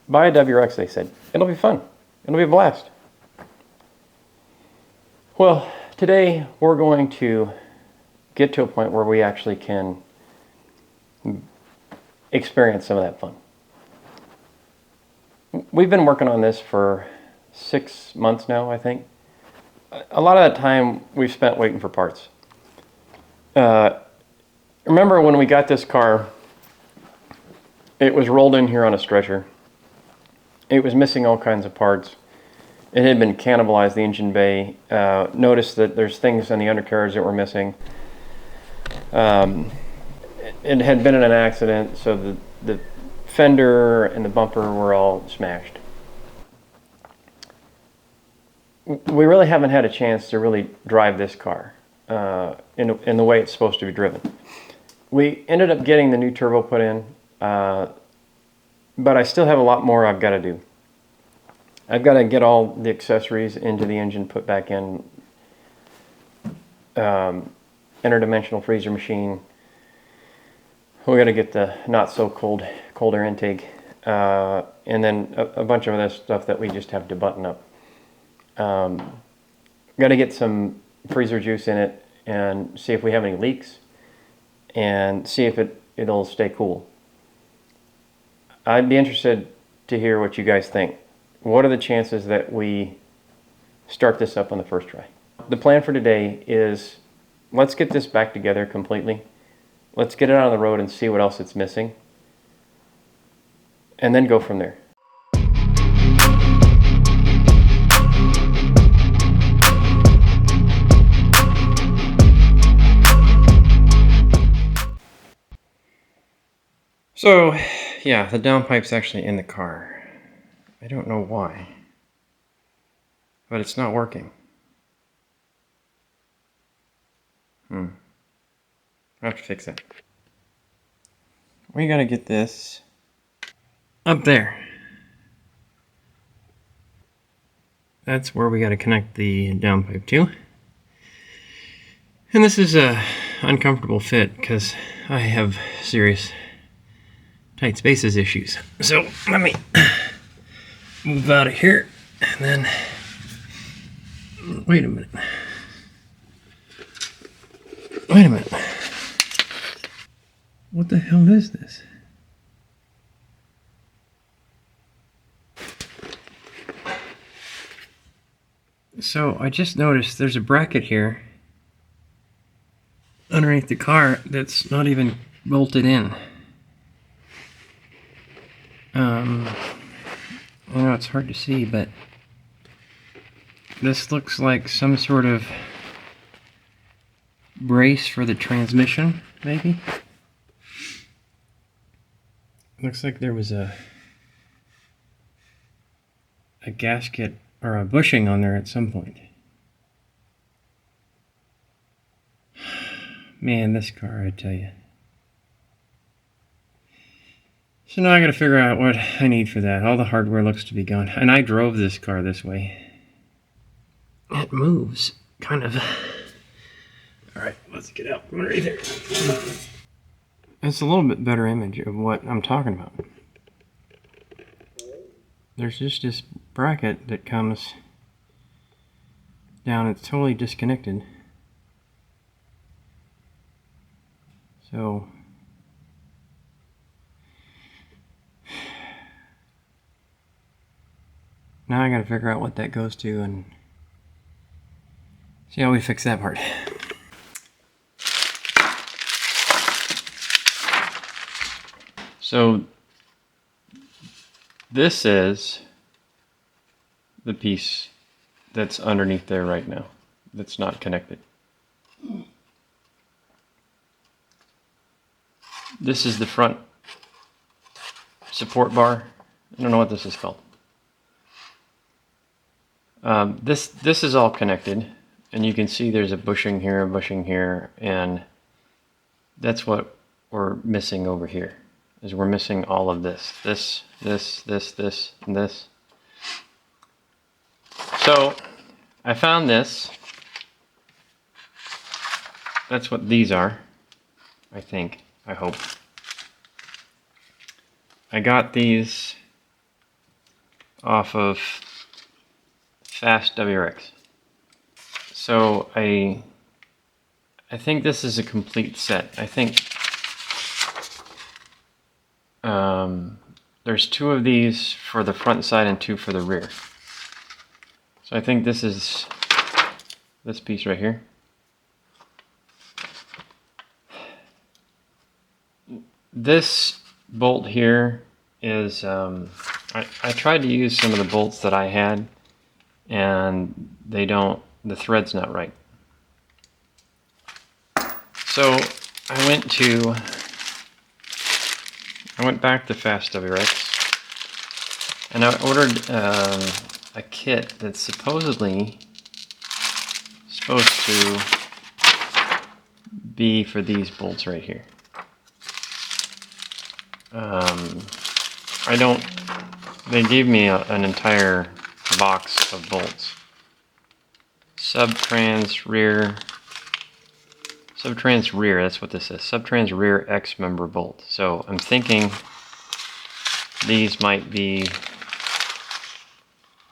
buy a WRX, they said. It'll be fun. It'll be a blast. Well, today we're going to get to a point where we actually can experience some of that fun. We've been working on this for 6 months now, I think. A lot of that time we've spent waiting for parts. Remember when we got this car, it was rolled in here on a stretcher. It was missing all kinds of parts. It had been cannibalized, the engine bay. Noticed that there's things in the undercarriage that were missing. It had been in an accident, so the fender and the bumper were all smashed. We really haven't had a chance to really drive this car in the way it's supposed to be driven. We ended up getting the new turbo put in, but I still have a lot more I've got to do. I've got to get all the accessories into the engine, put back in, interdimensional freezer machine. We got to get the not so cold air intake, and then a bunch of other stuff that we just have to button up. Got to get some freezer juice in it and see if we have any leaks, and see if it'll stay cool. I'd be interested to hear what you guys think. What are the chances that we start this up on the first try? The plan for today is, let's get this back together completely. Let's get it on the road and see what else it's missing, and then go from there. So, yeah, the downpipe's actually in the car. I don't know why, but it's not working. I have to fix that. We gotta get this up there. That's where we gotta connect the downpipe to. And this is a uncomfortable fit because I have serious tight spaces issues. So let me move out of here, and then wait a minute. What the hell is this? So I just noticed there's a bracket here underneath the car that's not even bolted in. I know it's hard to see, but this looks like some sort of brace for the transmission, maybe? Looks like there was a gasket or a bushing on there at some point. Man, this car, I tell you. So now I gotta figure out what I need for that. All the hardware looks to be gone. And I drove this car this way. It moves, kind of. Alright, let's get out from underneath there. It's a little bit better image of what I'm talking about. There's just this bracket that comes down. It's totally disconnected. So now I gotta figure out what that goes to and see how we fix that part. So this is the piece that's underneath there right now that's not connected. This is the front support bar. I don't know what this is called. This is all connected, and you can see there's a bushing here, and that's what we're missing over here. Is we're missing all of this, and this. So I found this. That's what these are, I think. I hope. I got these off of Fast WRX. So I think this is a complete set. I think there's 2 of these for the front side and 2 for the rear. So I think this is this piece right here. This bolt here is, I tried to use some of the bolts that I had, and the thread's not right. So I went back to Fast WRX, and I ordered a kit that's supposedly supposed to be for these bolts right here. They gave me an entire box of bolts. Subtrans rear, that's what this is. Subtrans rear X member bolt. So I'm thinking these might be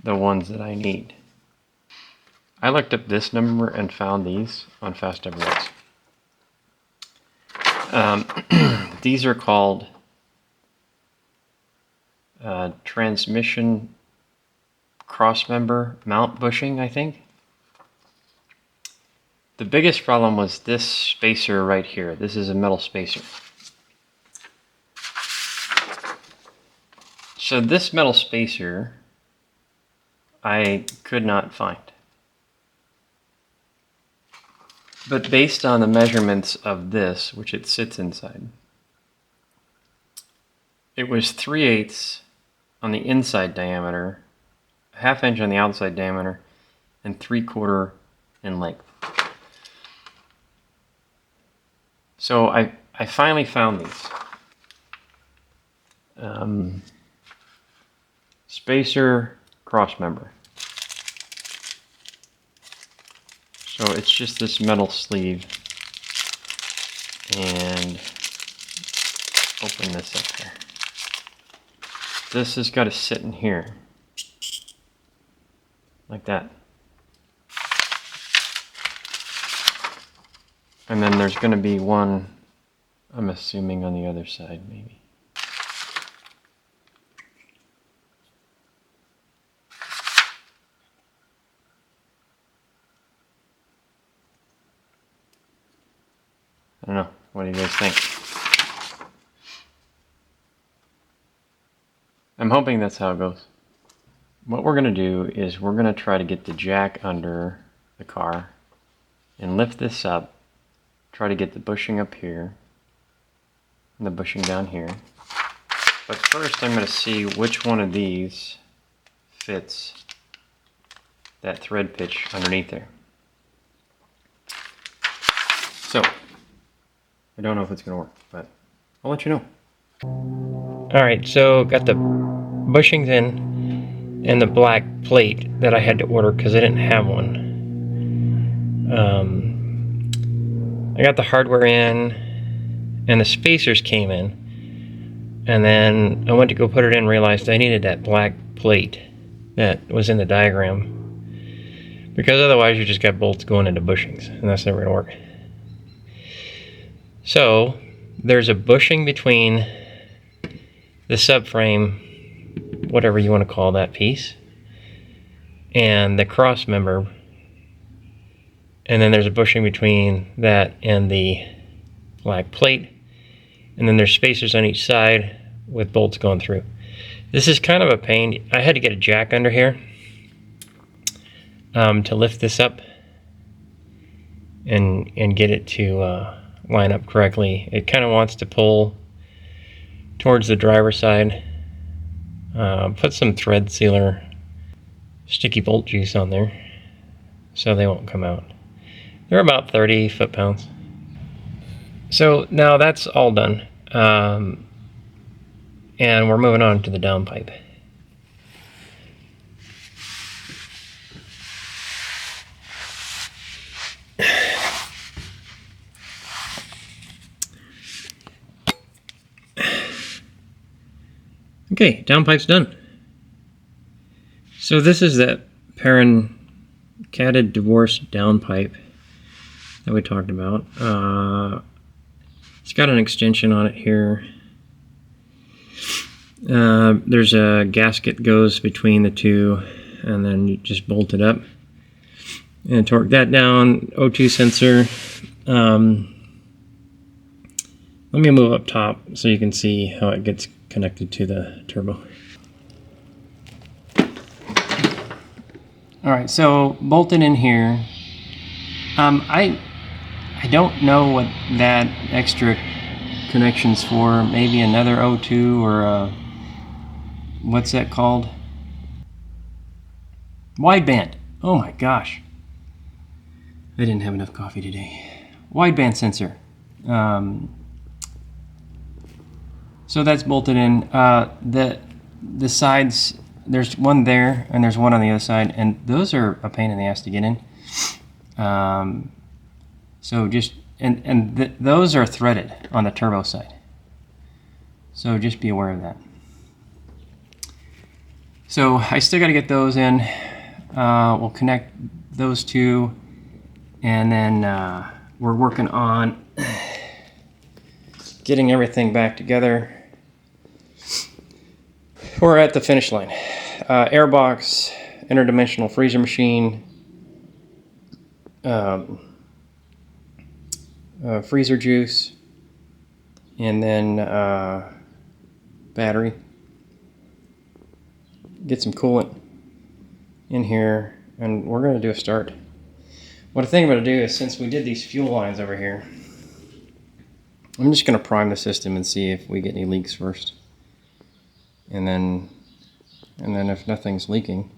the ones that I need. I looked up this number and found these on Fast WRX. These are called transmission crossmember mount bushing, I think. The biggest problem was this spacer right here. This is a metal spacer. So this metal spacer I could not find. But based on the measurements of this, which it sits inside, it was 3/8 on the inside diameter, 1/2 inch on the outside diameter, and 3/4 in length. So I finally found these. Spacer crossmember. So it's just this metal sleeve, and open this up here. This has got to sit in here, like that. And then there's going to be one, I'm assuming, on the other side, maybe. I don't know. What do you guys think? I'm hoping that's how it goes. What we're going to do is we're going to try to get the jack under the car and lift this up. Try to get the bushing up here and the bushing down here. But first I'm going to see which one of these fits that thread pitch underneath there. So, I don't know if it's going to work, but I'll let you know. Alright, so got the bushings in and the black plate that I had to order because I didn't have one. I got the hardware in and the spacers came in, and then I went to go put it in and realized I needed that black plate that was in the diagram, because otherwise you just got bolts going into bushings and that's never going to work. So there's a bushing between the subframe, whatever you want to call that piece, and the cross member, and then there's a bushing between that and the black plate, and then there's spacers on each side with bolts going through. This is kind of a pain. I had to get a jack under here to lift this up and get it to line up correctly. It kind of wants to pull towards the driver's side. Put some thread sealer sticky bolt juice on there so they won't come out. They're about 30 foot-pounds. So now that's all done, and we're moving on to the downpipe. Okay, downpipe's done. So this is that catted divorce downpipe that we talked about. It's got an extension on it here. There's a gasket goes between the two, and then you just bolt it up and torque that down. O2 sensor. Let me move up top so you can see how it gets connected to the turbo. All right, so bolted in here. I don't know what that extra connection's for. Maybe another O2 or what's that called? Wideband. Oh my gosh. I didn't have enough coffee today. Wideband sensor. So that's bolted in. The sides, there's one there and there's one on the other side, and those are a pain in the ass to get in. So just those are threaded on the turbo side. So just be aware of that. So I still got to get those in. We'll connect those two, and then we're working on getting everything back together. We're at the finish line. Airbox, interdimensional freezer machine, freezer juice, and then battery. Get some coolant in here, and we're going to do a start. What I think I'm going to do is, since we did these fuel lines over here, I'm just going to prime the system and see if we get any leaks first. And then if nothing's leaking,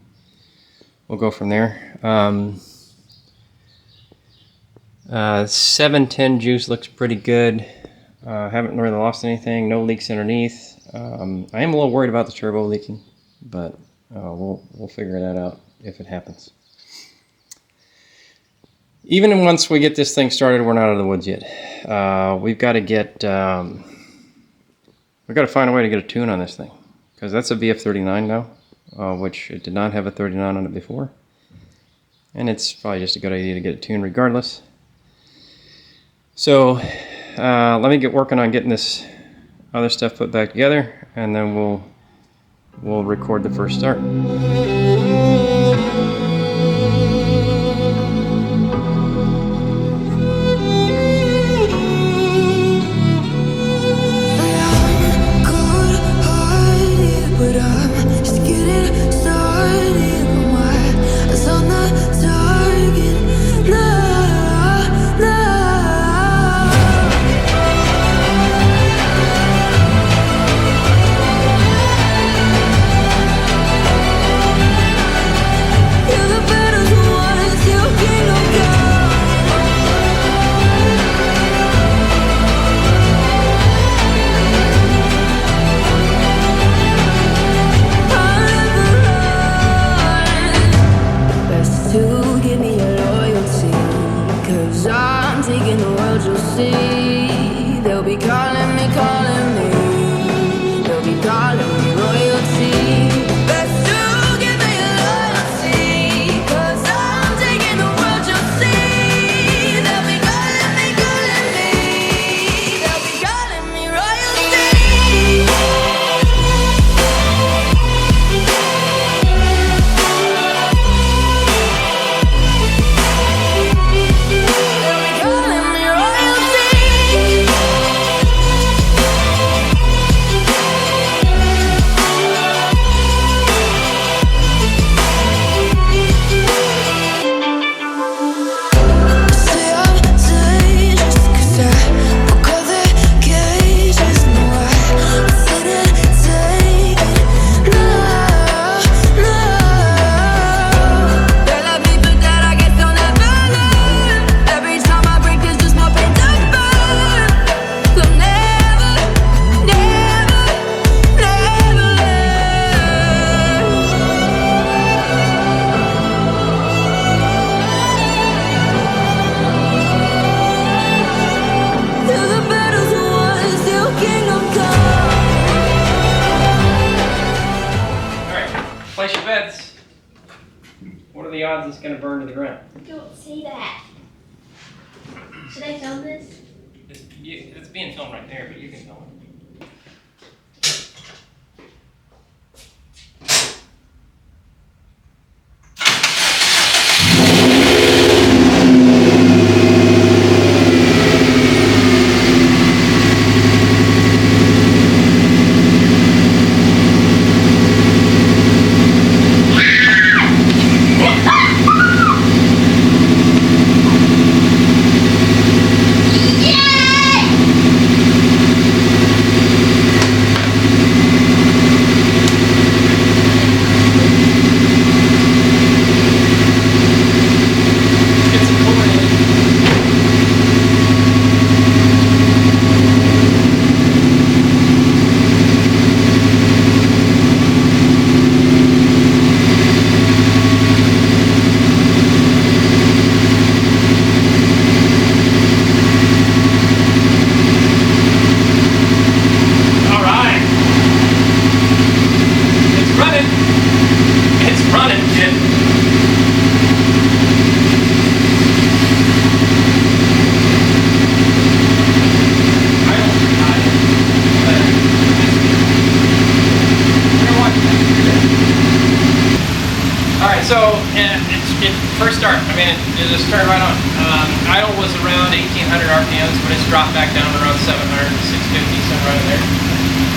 we'll go from there. 710 juice looks pretty good. Haven't really lost anything. No leaks underneath. I am a little worried about the turbo leaking, but we'll figure that out if it happens. Even once we get this thing started, we're not out of the woods yet. We've got to find a way to get a tune on this thing, because that's a VF39 now, which it did not have a 39 on it before, and it's probably just a good idea to get it tuned regardless. So let me get working on getting this other stuff put back together, and then we'll record the first start. Place your bets. What are the odds it's going to burn to the ground? Don't say that. Should I film this? It's being filmed right there, but you can film it. So it first start, I mean, it just started right on. Idle was around 1800 RPMs, but it's dropped back down to around 700, 650, somewhere right there.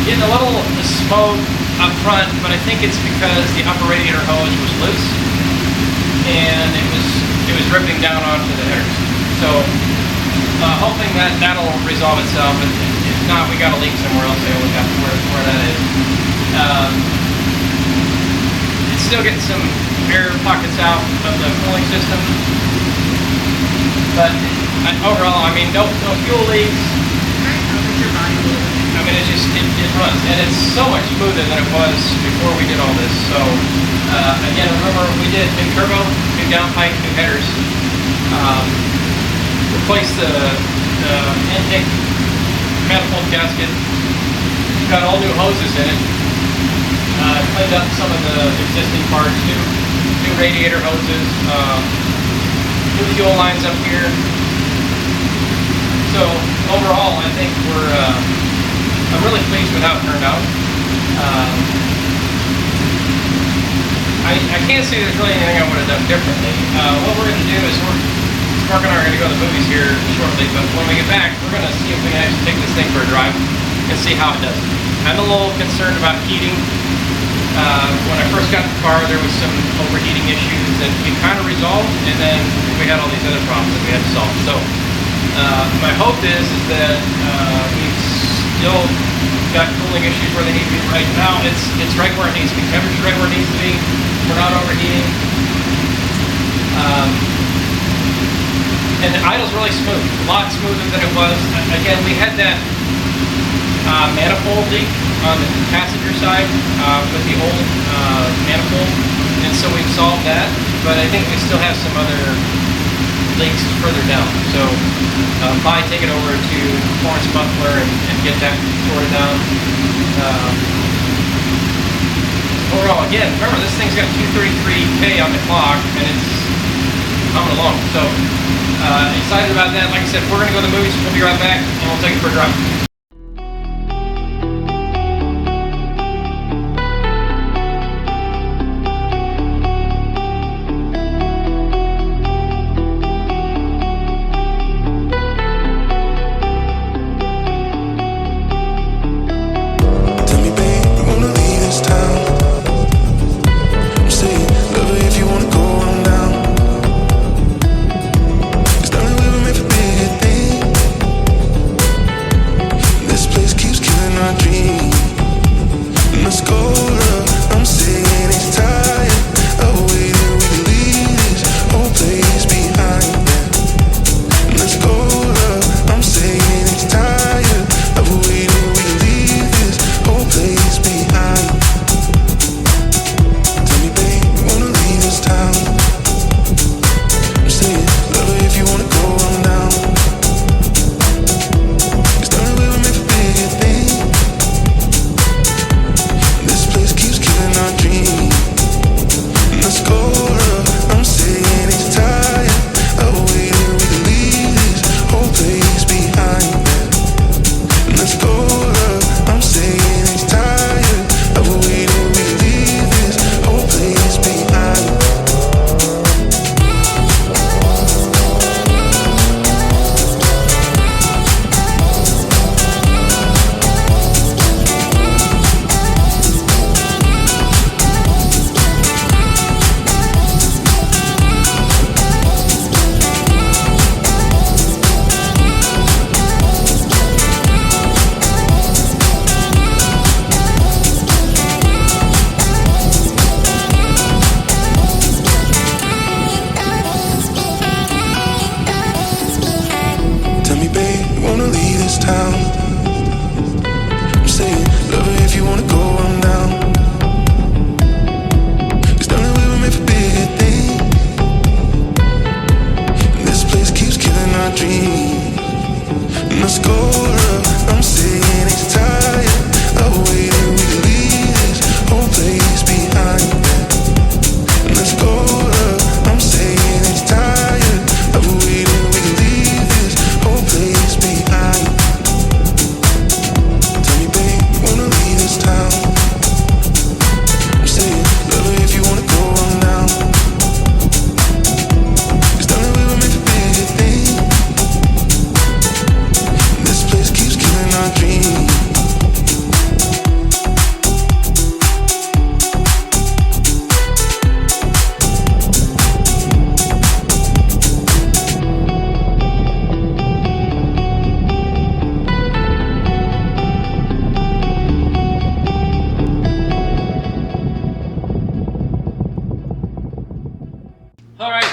Getting a little smoke up front, but I think it's because the upper radiator hose was loose and it was dripping down onto the headers. So hoping that'll resolve itself. If not, we got a leak somewhere else. We'll look at where that is. It's still getting some air pockets out of the cooling system, but overall, I mean, no fuel leaks. I mean, it runs, and it's so much smoother than it was before we did all this. So again, remember we did new turbo, new downpipe, new headers, replaced the intake manifold gasket, got all new hoses in it. Cleaned up some of the existing parts, new radiator hoses, new fuel lines up here. So overall, I think I'm really pleased with how it turned out. I can't say there's really anything I would have done differently. What we're going to do is Mark and I are going to go to the movies here shortly, but when we get back, we're going to see if we can actually take this thing for a drive and see how it does. I'm a little concerned about heating. When I first got the car, there was some overheating issues that we kind of resolved, and then we had all these other problems that we had to solve. So my hope is that we've still got cooling issues where they need to be. Right now, it's right where it needs to be. Temperature's right where it needs to be. We're not overheating. And the idle's really smooth, a lot smoother than it was. Again, we had that manifold leak on the passenger side with the old manifold, and so we've solved that, but I think we still have some other leaks further down. So probably take it over to Florence Buckler and get that sorted out. Overall, again, remember this thing's got 233K on the clock and it's coming along. So excited about that. Like I said, we're going to go to the movies. We'll be right back and we'll take it for a drive.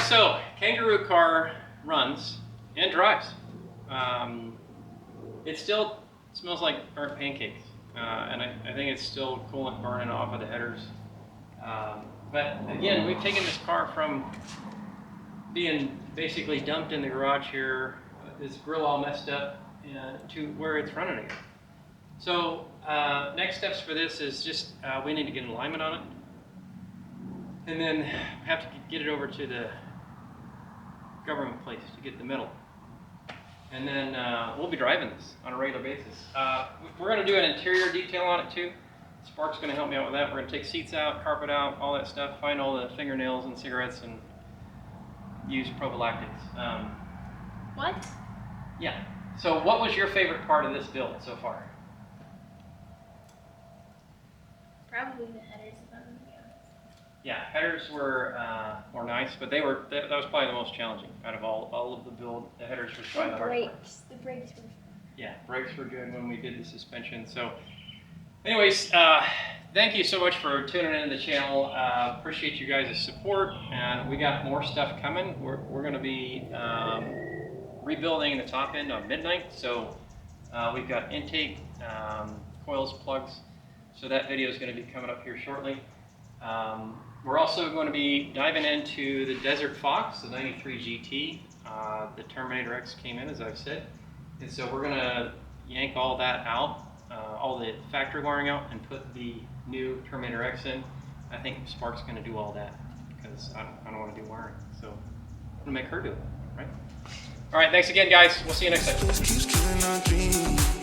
so kangaroo car runs and drives. It still smells like burnt pancakes, and I think it's still coolant burning off of the headers. But again, we've taken this car from being basically dumped in the garage here, this grill all messed up, to where it's running again. So next steps for this is just we need to get an alignment on it, and then have to get it over to the government place to get the metal. And then we'll be driving this on a regular basis. We're going to do an interior detail on it too. Spark's going to help me out with that. We're going to take seats out, carpet out, all that stuff, find all the fingernails and cigarettes, and use prophylactics. What? Yeah. So what was your favorite part of this build so far? Probably the headers, if I'm gonna be honest. Yeah, headers were nice, but that was probably the most challenging out of all of the build. The headers were probably the hardest part. The brakes were. Yeah, brakes were good when we did the suspension. So, anyways, thank you so much for tuning into the channel. Appreciate you guys' support, and we got more stuff coming. We're going to be rebuilding the top end on midnight. So we've got intake, coils, plugs. So that video is going to be coming up here shortly. We're also going to be diving into the Desert Fox, the 93 GT. The Terminator X came in, as I've said. And so we're going to yank all that out, all the factory wiring out, and put the new Terminator X in. I think Spark's going to do all that because I don't want to do wiring. So I'm going to make her do it, right? All right, thanks again, guys. We'll see you next time.